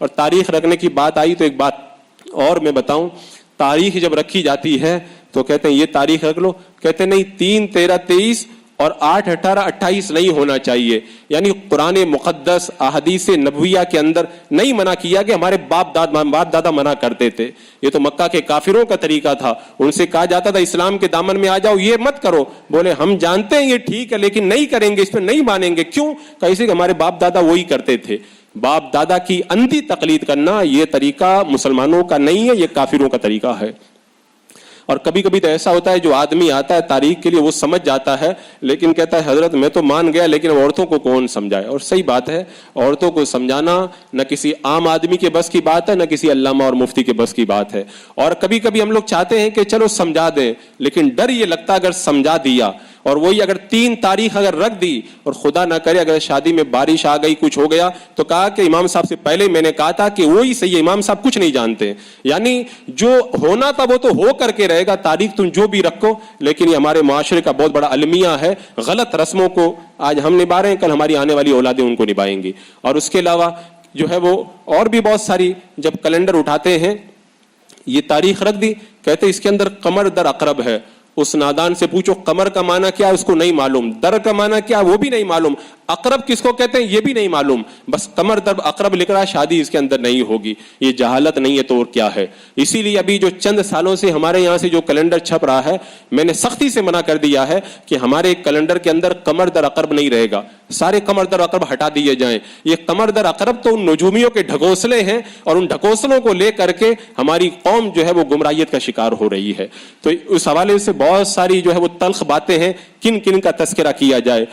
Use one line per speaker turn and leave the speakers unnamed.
اور تاریخ رکھنے کی بات آئی تو ایک بات اور میں بتاؤں، تاریخ جب رکھی جاتی ہے تو کہتے ہیں یہ تاریخ رکھ لو، کہتے ہیں نہیں 3 13 23 اور 8 18 28 نہیں ہونا چاہیے. یعنی قرآن مقدس احادیث نبویہ کے اندر نہیں منع کیا کہ ہمارے باپ دادا منع کرتے تھے. یہ تو مکہ کے کافروں کا طریقہ تھا، ان سے کہا جاتا تھا اسلام کے دامن میں آ جاؤ، یہ مت کرو. بولے ہم جانتے ہیں یہ ٹھیک ہے لیکن نہیں کریں گے، اس پہ نہیں مانیں گے. کیوں؟ کیسے کہ ہمارے باپ دادا وہی کرتے تھے. باپ دادا کی اندھی تقلید کرنا یہ طریقہ مسلمانوں کا نہیں ہے، یہ کافروں کا طریقہ ہے. اور کبھی کبھی تو ایسا ہوتا ہے جو آدمی آتا ہے تاریخ کے لیے وہ سمجھ جاتا ہے لیکن کہتا ہے حضرت میں تو مان گیا لیکن عورتوں کو کون سمجھائے. اور صحیح بات ہے، عورتوں کو سمجھانا نہ کسی عام آدمی کے بس کی بات ہے، نہ کسی علامہ اور مفتی کے بس کی بات ہے. اور کبھی کبھی ہم لوگ چاہتے ہیں کہ چلو سمجھا دیں، لیکن ڈر یہ لگتا ہے اگر سمجھا دیا اور وہی اگر 3 تاریخ اگر رکھ دی اور خدا نہ کرے اگر شادی میں بارش آ گئی کچھ ہو گیا تو کہا کہ امام صاحب سے پہلے میں نے کہا تھا کہ وہی صحیح ہے، امام صاحب کچھ نہیں جانتے. یعنی جو ہونا تھا وہ تو ہو کر کے رہے گا، تاریخ تم جو بھی رکھو، لیکن یہ ہمارے معاشرے کا بہت بڑا المیہ ہے. غلط رسموں کو آج ہم نبھا رہے ہیں، کل ہماری آنے والی اولادیں ان کو نبھائیں گی. اور اس کے علاوہ جو ہے وہ اور بھی بہت ساری، جب کیلنڈر اٹھاتے ہیں یہ تاریخ رکھ دی، کہتے اس کے اندر قمر در عقرب ہے. اس نادان سے پوچھو قمر کا معنی کیا ہے، اس کو نہیں معلوم. در کا معنی کیا ہے وہ بھی نہیں معلوم. عقرب کس کو کہتے ہیں یہ بھی نہیں معلوم. بس قمر در عقرب لکھ رہا ہے، شادی اس کے اندر نہیں ہوگی. یہ جہالت نہیں ہے تو اور کیا ہے. اسی لیے ابھی جو چند سالوں سے ہمارے یہاں سے جو کیلنڈر چھپ رہا ہے، میں نے سختی سے منع کر دیا ہے کہ ہمارے کیلنڈر کے اندر قمر در عقرب نہیں رہے گا. سارے قمر در عقرب ہٹا دیے جائیں. یہ قمر در عقرب تو ان نجومیوں کے ڈھکوسلے ہیں اور ان ڈھکوسلوں کو لے کر کے ہماری قوم جو ہے وہ گمراہیت کا شکار ہو رہی ہے. تو اس حوالے سے بہت ساری جو ہے وہ تلخ باتیں ہیں، کن کن کا تذکرہ کیا جائے.